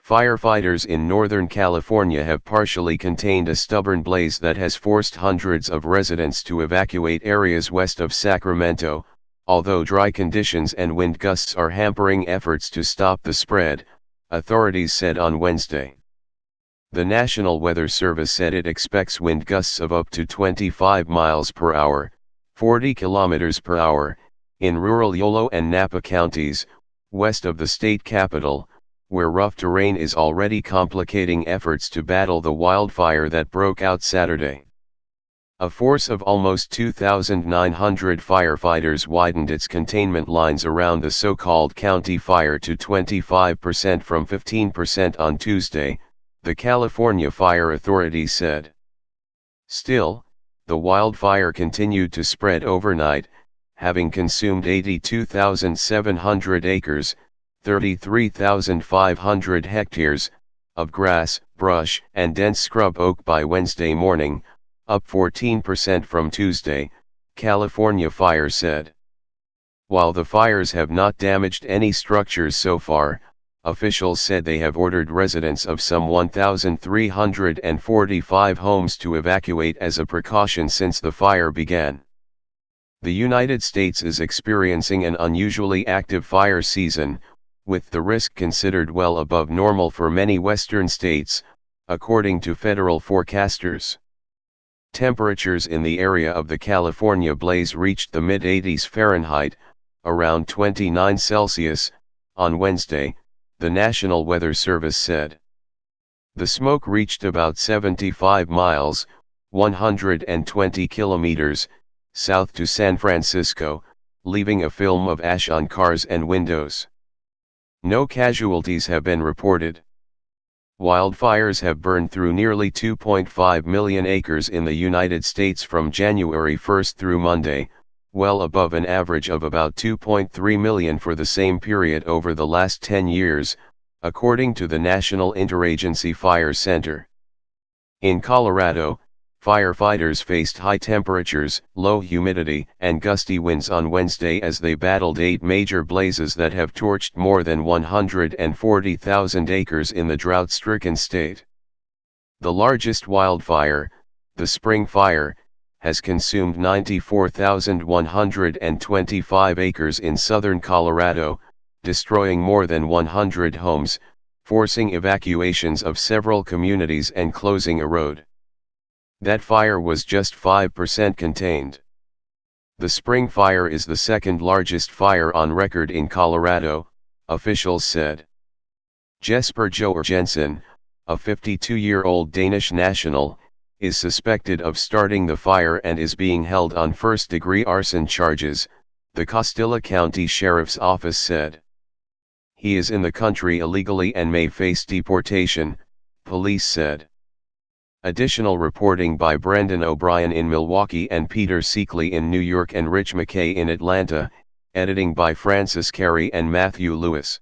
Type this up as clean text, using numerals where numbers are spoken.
Firefighters in Northern California have partially contained a stubborn blaze that has forced hundreds of residents to evacuate areas west of Sacramento, although dry conditions and wind gusts are hampering efforts to stop the spread, authorities said on Wednesday. The National Weather Service said it expects wind gusts of up to 25 miles per hour, 40 kilometers per hour, in rural Yolo and Napa counties, west of the state capital, where rough terrain is already complicating efforts to battle the wildfire that broke out Saturday. A force of almost 2,900 firefighters widened its containment lines around the so-called county fire to 25% from 15% on Tuesday, the California Fire Authority said. Still, the wildfire continued to spread overnight, having consumed 82,700 acres, 33,500 hectares, of grass, brush, and dense scrub oak by Wednesday morning, up 14% from Tuesday, California Fire said. While the fires have not damaged any structures so far, officials said they have ordered residents of some 1,345 homes to evacuate as a precaution since the fire began. The United States is experiencing an unusually active fire season, with the risk considered well above normal for many western states, according to federal forecasters. Temperatures in the area of the California blaze reached the mid-80s Fahrenheit, around 29 Celsius, on Wednesday, the National Weather Service said. The smoke reached about 75 miles, 120 kilometers, south to San Francisco, leaving a film of ash on cars and windows. No casualties have been reported. Wildfires have burned through nearly 2.5 million acres in the United States from January 1 through Monday, well above an average of about 2.3 million for the same period over the last 10 years, according to the National Interagency Fire Center. In Colorado, firefighters faced high temperatures, low humidity, and gusty winds on Wednesday as they battled 8 major blazes that have torched more than 140,000 acres in the drought-stricken state. The largest wildfire, the Spring Fire, has consumed 94,125 acres in southern Colorado, destroying more than 100 homes, forcing evacuations of several communities and closing a road. That fire was just 5% contained. The Spring Fire is the second largest fire on record in Colorado, officials said. Jesper Jorgensen, a 52-year-old Danish national, is suspected of starting the fire and is being held on first-degree arson charges, the Costilla County Sheriff's Office said. He is in the country illegally and may face deportation, police said. Additional reporting by Brendan O'Brien in Milwaukee and Peter Seekley in New York and Rich McKay in Atlanta, editing by Francis Carey and Matthew Lewis.